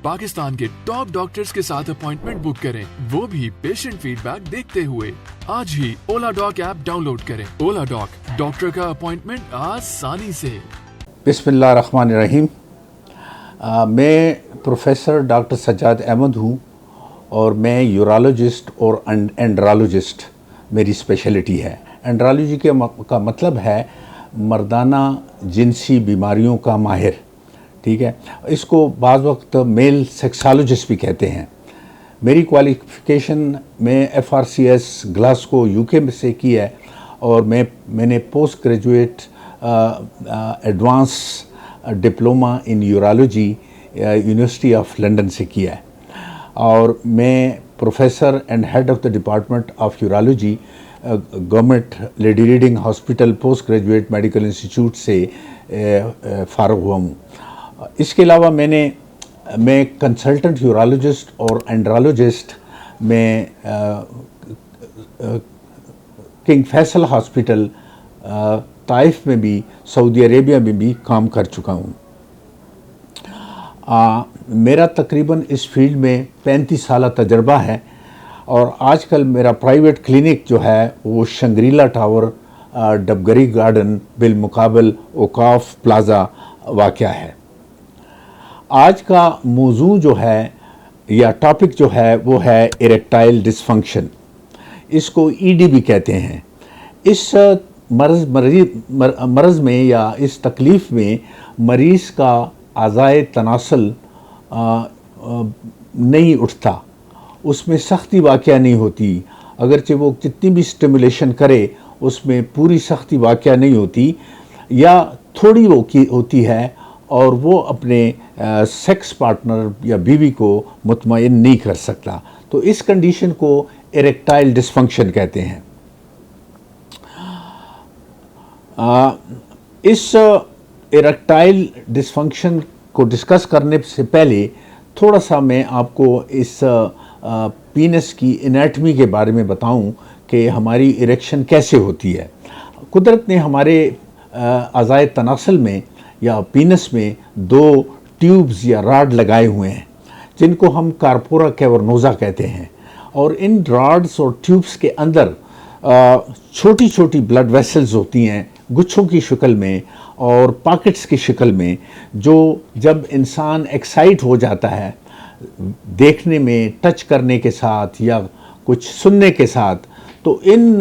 पाकिस्तान के top doctors के साथ अपॉइंटमेंट बुक करें, वो भी पेशेंट फीडबैक देखते हुए। आज ही ओला डॉक ऐप डाउनलोड करें। ओला डॉक, डॉक्टर का अपॉइंटमेंट आसानी से। बिस्मिल्लाहिर्रहमानिर्रहीम। मैं प्रोफेसर डॉक्टर सज्जाद अहमद हूँ और मैं यूरोलॉजिस्ट और एंड्रोलॉजिस्ट मेरी स्पेशलिटी है। एंड्रोलॉजी का मतलब है मर्दाना जिनसी बीमारियों का माहिर, ठीक है। इसको बाज़ वक्त मेल सेक्सोलॉजिस्ट भी कहते हैं। मेरी क्वालिफ़िकेशन में FRCS ग्लासगो UK में से की है और मैंने post graduate advance diploma in urology university of London से किया है और मैं professor and head of the department of urology government lady reading hospital post graduate medical institute से फ़ारुग हुआ हूँ। इसके अलावा मैं कंसल्टेंट यूरोलॉजिस्ट और एंड्रोलॉजिस्ट में किंग फैसल हॉस्पिटल ताइफ में भी, सऊदी अरेबिया में भी काम कर चुका हूँ। मेरा तकरीबन इस फील्ड में 35 साल तजर्बा है और आजकल मेरा प्राइवेट क्लिनिक जो है वो शंग्रीला टावर डबगरी गार्डन बिलमुकाबल औकाफ प्लाज़ा वाक़या है। आज का मौजू जो है या टॉपिक जो है वो है इरेक्टाइल डिसफंक्शन। इसको ED भी कहते हैं। इस मर्ज़ में या इस तकलीफ़ में मरीज़ का आज़ाए तनासल नहीं उठता, उसमें सख्ती वाक़या नहीं होती। अगरचे वो जितनी भी स्टिमुलेशन करे उसमें पूरी सख्ती वाक़या नहीं होती या थोड़ी वो की होती है और वो अपने सेक्स पार्टनर या बीवी को मुतमईन नहीं कर सकता। तो इस कंडीशन को इरेक्टाइल डिसफंक्शन कहते हैं। इस इरेक्टाइल डिसफंक्शन को डिस्कस करने से पहले थोड़ा सा मैं आपको इस पीनस की एनाटमी के बारे में बताऊं कि हमारी इरेक्शन कैसे होती है। कुदरत ने हमारे अज़ाए तनासल में या पीनस में 2 ट्यूब्स या रॉड लगाए हुए हैं जिनको हम कार्पोरा कैवर्नोजा कहते हैं और इन रॉड्स और ट्यूब्स के अंदर छोटी छोटी ब्लड वेसल्स होती हैं गुच्छों की शक्ल में और पॉकेट्स की शक्ल में, जो जब इंसान एक्साइट हो जाता है देखने में, टच करने के साथ या कुछ सुनने के साथ, तो इन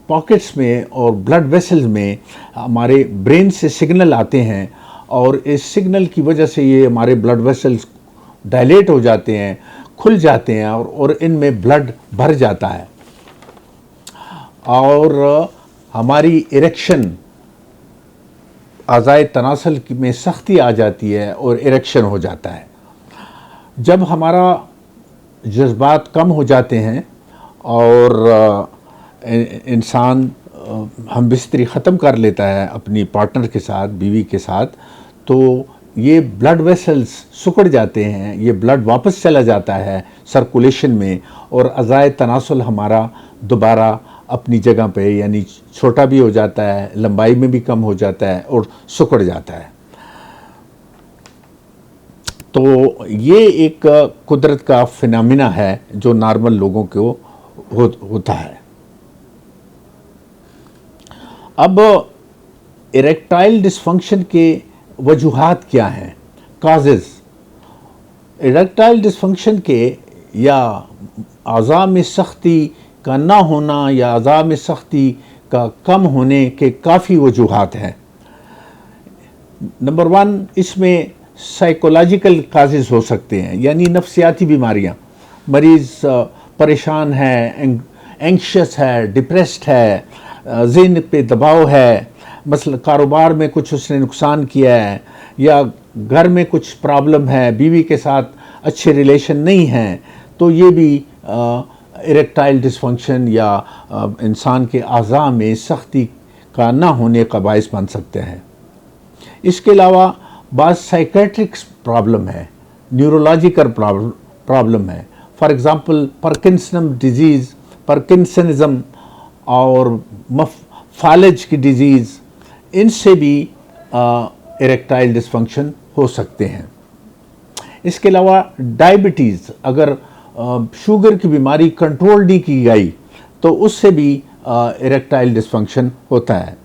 पॉकेट्स में और ब्लड वेसल्स में हमारे ब्रेन से सिग्नल आते हैं और इस सिग्नल की वजह से ये हमारे ब्लड वेसल्स डायलेट हो जाते हैं, खुल जाते हैं और इनमें ब्लड भर जाता है और हमारी इरेक्शन आज़ाए तनासल में सख्ती आ जाती है और इरेक्शन हो जाता है। जब हमारा जज्बात कम हो जाते हैं और इंसान हम बिस्तरी ख़त्म कर लेता है अपनी पार्टनर के साथ, बीवी के साथ, तो ये ब्लड वेसल्स सिकुड़ जाते हैं, ये ब्लड वापस चला जाता है सर्कुलेशन में और अज़ाए तनासल हमारा दोबारा अपनी जगह पे यानी छोटा भी हो जाता है, लंबाई में भी कम हो जाता है और सिकुड़ जाता है। तो ये एक कुदरत का फिनोमेना है जो नॉर्मल लोगों को होता है। अब इरेक्टाइल डिसफंक्शन के वजूहात क्या हैं, काजेज़। इरेक्टाइल डिसफंक्शन के या आज़ा में सख्ती का ना होना या आज़ा में सख्ती का कम होने के काफ़ी वजूहात हैं। नंबर 1, इसमें साइकोलॉजिकल काजेज़ हो सकते हैं, यानी नफ्सियाती बीमारियां। मरीज़ परेशान है, एंक्शस है, डिप्रेस्ड है, ज़हन पे दबाव है, मसला कारोबार में कुछ उसने नुकसान किया है या घर में कुछ प्रॉब्लम है, बीवी के साथ अच्छे रिलेशन नहीं हैं, तो ये भी इरेक्टाइल डिसफंक्शन या इंसान के आज़ा में सख्ती का ना होने का बायस बन सकते हैं। इसके अलावा बाज़ साइकेट्रिक प्रॉब्लम है, न्यूरोलॉजिकल प्रॉब्लम है। फॉर एग्ज़ाम्पल पार्किंसनिज़म और फालज की डिजीज़, इनसे भी इरेक्टाइल डिसफंक्शन हो सकते हैं। इसके अलावा डायबिटीज़, अगर शुगर की बीमारी कंट्रोल नहीं की गई तो उससे भी इरेक्टाइल डिस्फंक्शन होता है।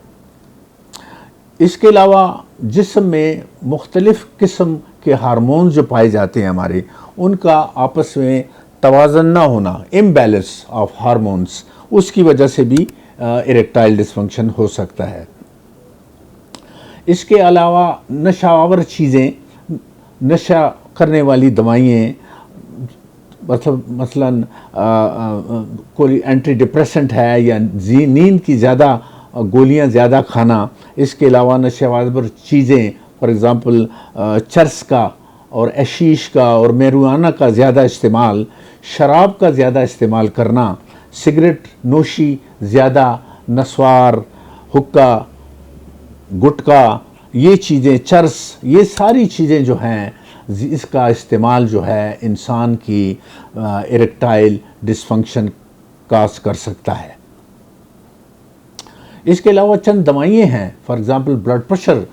इसके अलावा जिस्म में मुख्तलिफ़ किस्म के हार्मोन्स जो पाए जाते हैं हमारे, उनका आपस में तवाज़न ना होना, इम्बैलेंस ऑफ हार्मोन्स, उसकी वजह से भी इरेक्टाइल डिस्फंक्शन हो सकता है। इसके अलावा नशावर चीज़ें, नशा करने वाली दवाइयाँ, मसलन कोई एंटी डिप्रेसेंट है या नींद की ज़्यादा गोलियां ज़्यादा खाना, इसके अलावा नशावर चीज़ें फॉर एग्ज़ाम्पल चरस का और हशीश का और marijuana का ज़्यादा इस्तेमाल, शराब का ज़्यादा इस्तेमाल करना, सिगरेट नोशी ज़्यादा, नस्वार, हुक्का, गुटखा, ये चीज़ें, चरस, ये सारी चीज़ें जो हैं, इसका इस्तेमाल जो है इंसान की इरेक्टाइल डिस्फंक्शन काज कर सकता है। इसके अलावा चंद दवाइयाँ हैं, फॉर एग्ज़ाम्पल ब्लड प्रेशर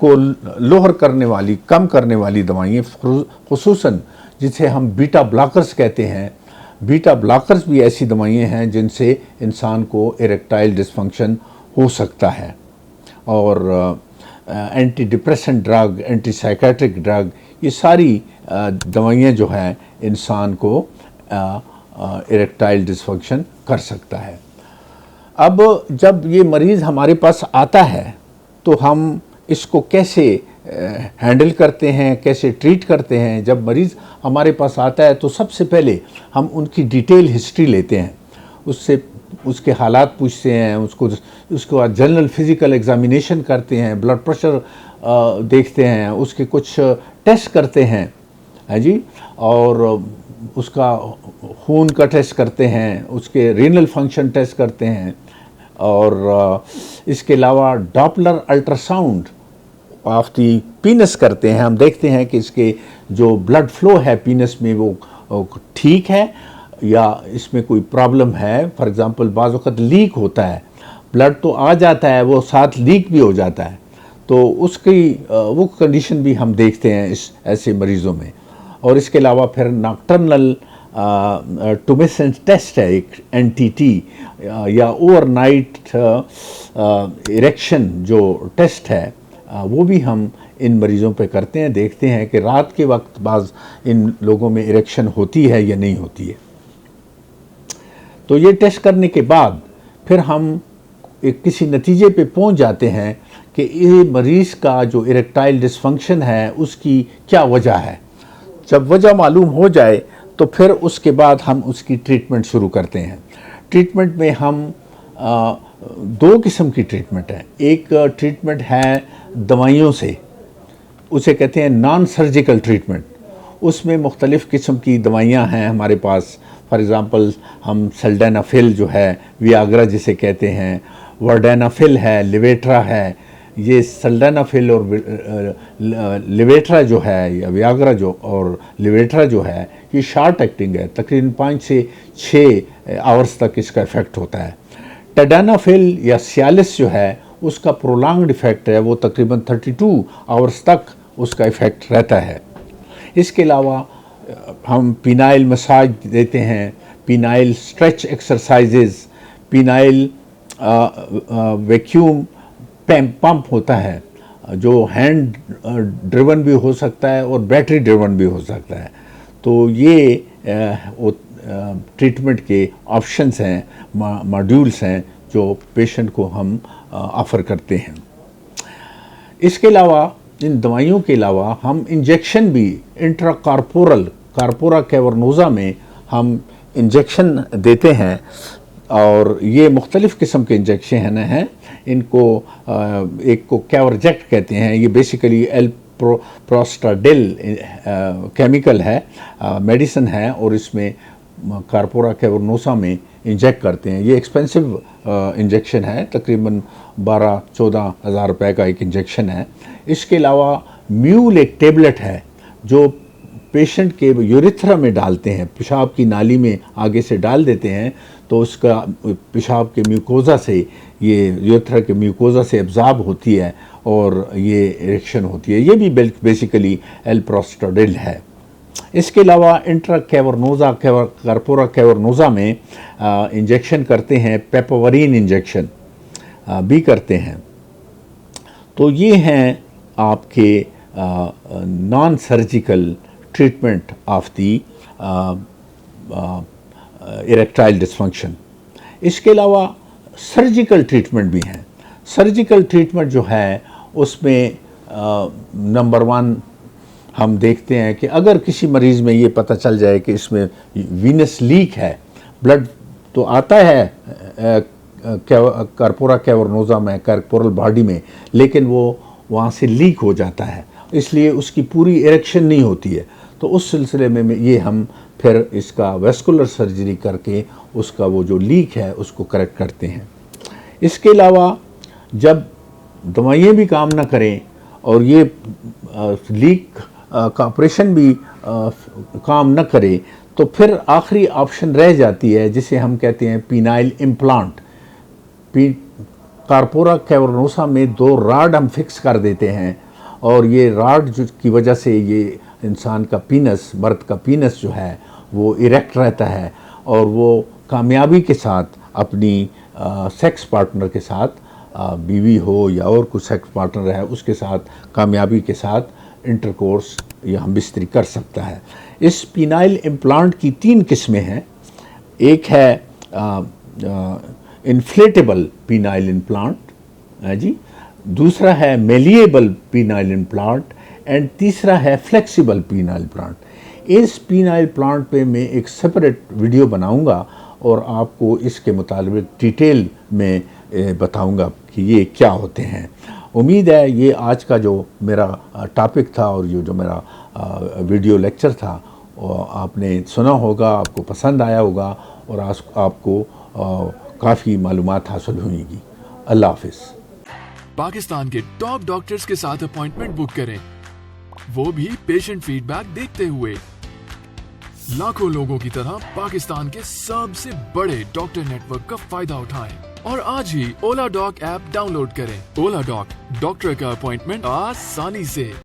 को लोअर करने वाली, कम करने वाली दवाइयाँ, खुसूसन जिसे हम बीटा ब्लॉकर्स कहते हैं। बीटा ब्लॉकर्स भी ऐसी दवाइयाँ हैं जिनसे इंसान को इरेक्टाइल डिस्फंक्शन हो सकता है। और anti depressant drug, anti psychiatric drug, ये सारी दवाइयाँ जो हैं इंसान को इरेक्टाइल डिस्फंक्शन कर सकता है। अब जब ये मरीज़ हमारे पास आता है तो हम इसको कैसे हैंडल करते हैं, कैसे ट्रीट करते हैं। जब मरीज़ हमारे पास आता है तो सबसे पहले हम उनकी डिटेल हिस्ट्री लेते हैं, उससे उसके हालात पूछते हैं, उसके बाद जनरल फिज़िकल एग्ज़ामिनेशन करते हैं, ब्लड प्रेशर देखते हैं, उसके कुछ टेस्ट करते हैं, है जी, और उसका खून का टेस्ट करते हैं, उसके रीनल फंक्शन टेस्ट करते हैं, और इसके अलावा डॉपलर अल्ट्रासाउंड ऑफ दी पीनस करते हैं। हम देखते हैं कि इसके जो ब्लड फ्लो है पीनस में वो ठीक है या इसमें कोई प्रॉब्लम है। फॉर एग्ज़ाम्पल बाज़ वक़्त लीक होता है, ब्लड तो आ जाता है, वो साथ लीक भी हो जाता है, तो उसकी वो कंडीशन भी हम देखते हैं इस ऐसे मरीज़ों में। और इसके अलावा फिर नॉक्टर्नल टुमेसेंस टेस्ट है एक NTT या ओवरनाइट इरेक्शन जो टेस्ट है, वो भी हम इन मरीज़ों पे करते हैं, देखते हैं कि रात के वक्त बाज़ इन लोगों में इरेक्शन होती है या नहीं होती है। तो ये टेस्ट करने के बाद फिर हम एक किसी नतीजे पे पहुंच जाते हैं कि ये मरीज़ का जो इरेक्टाइल डिस्फंक्शन है उसकी क्या वजह है। जब वजह मालूम हो जाए तो फिर उसके बाद हम उसकी ट्रीटमेंट शुरू करते हैं। ट्रीटमेंट में हम दो किस्म की ट्रीटमेंट है। एक ट्रीटमेंट है दवाइयों से, उसे कहते हैं नॉन सर्जिकल ट्रीटमेंट। उसमें मुख्तलिफ़ किस्म की दवाइयाँ हैं हमारे पास। फॉर एग्ज़ाम्पल हम सल्डेनाफिल जो है, वियाग्रा जिसे कहते हैं, वर्डेनाफिल है, लिवेट्रा है। ये सल्डेनाफिल और लिवेट्रा जो है या वियाग्रा जो और लिवेट्रा जो है, ये शॉर्ट एक्टिंग है, तकरीबन 5 से 6 आवर्स तक इसका इफ़ेक्ट होता है। टेडानाफिल या सियालिस जो है उसका प्रोलॉन्ग्ड इफ़ेक्ट है, वो तकरीबन 32 आवर्स तक उसका इफ़ेक्ट रहता है। इसके अलावा हम पीनाइल मसाज देते हैं, penile stretch exercises, penile vacuum pump होता है जो हैंड ड्रिवन भी हो सकता है और बैटरी ड्रिवन भी हो सकता है। तो ये ट्रीटमेंट के ऑप्शंस हैं, मॉड्यूल्स हैं जो पेशेंट को हम ऑफ़र करते हैं। इसके अलावा इन दवाइयों के अलावा हम इंजेक्शन भी इंट्राकॉर्पोरल, कॉर्पोरा कैवर्नोज़ा में हम इंजेक्शन देते हैं, और ये मुख्तलिफ़ किस्म के इंजेक्शन हैं। इनको एक को कैवरजेक्ट कहते हैं, ये बेसिकली प्रोस्टाडिल केमिकल है, मेडिसिन है, और इसमें कॉर्पोरा कैवर्नोसा में इंजेक्ट करते हैं। ये एक्सपेंसिव इंजेक्शन है, तकरीबन 12-14 हज़ार रुपये का एक इंजेक्शन है। इसके अलावा म्यूल एक टेबलेट है जो पेशेंट के यूरिथ्रा में डालते हैं, पेशाब की नाली में आगे से डाल देते हैं, तो उसका पेशाब के म्यूकोज़ा से, ये यूरिथ्रा के म्यूकोज़ा से एब्ज़ॉर्ब होती है और ये इरेक्शन होती है। ये भी बेसिकली एल्प्रोस्टाडिल है। इसके अलावा इंट्राकैवर्नोजा कार्पोरा कैवर्नोजा में इंजेक्शन करते हैं, पेपावरीन इंजेक्शन भी करते हैं। तो ये हैं आपके non surgical treatment of the erectile dysfunction. इसके अलावा सर्जिकल ट्रीटमेंट भी हैं। सर्जिकल ट्रीटमेंट जो है उसमें नंबर 1 हम देखते हैं कि अगर किसी मरीज़ में ये पता चल जाए कि इसमें वीनस लीक है, ब्लड तो आता है कार्पोरा कैवर्नोजा में, कार्पोरल बॉडी में, लेकिन वो वहाँ से लीक हो जाता है, इसलिए उसकी पूरी इरेक्शन नहीं होती है। तो उस सिलसिले में ये हम फिर इसका वेस्कुलर सर्जरी करके उसका वो जो लीक है उसको करेक्ट करते हैं। इसके अलावा जब दवाइयाँ भी काम ना करें और ये लीक का ऑपरेशन भी काम न करे, तो फिर आखिरी ऑप्शन रह जाती है जिसे हम कहते हैं पीनाइल इम्प्लांट। कार्पोरा कैवर्नोसा में 2 राड हम फिक्स कर देते हैं और ये राड की वजह से ये इंसान का पीनस, मर्द का पीनस जो है वो इरेक्ट रहता है और वो कामयाबी के साथ अपनी सेक्स पार्टनर के साथ, बीवी हो या और कुछ सेक्स पार्टनर है उसके साथ कामयाबी के साथ इंटरकोर्स या हम बिस्तरी कर सकता है। इस पीनाइल इम्प्लांट की 3 किस्में हैं। एक है इन्फ्लेटेबल पीनाइल इम्प्लांट है जी, दूसरा है मेलिएबल पीनाइल इम्प्लांट एंड तीसरा है फ्लेक्सिबल पीनाइल इम्प्लांट। इस पीनाइल प्लांट पे मैं एक सेपरेट वीडियो बनाऊंगा और आपको इसके मुताबिक डिटेल में बताऊंगा कि ये क्या होते हैं। उम्मीद है ये आज का जो मेरा टॉपिक था और ये जो मेरा वीडियो लेक्चर था आपने सुना होगा, आपको पसंद आया होगा और आपको काफ़ी मालूमात हासिल होंगी। अल्लाह हाफिज़। पाकिस्तान के टॉप डॉक्टर्स के साथ अपॉइंटमेंट बुक करें, वो भी पेशेंट फीडबैक देखते हुए। लाखों लोगों की तरह पाकिस्तान के सबसे बड़े डॉक्टर नेटवर्क का फायदा उठाएं और आज ही ओला डॉक ऐप डाउनलोड करें। ओला डॉक, डॉक्टर का अपॉइंटमेंट आसानी से।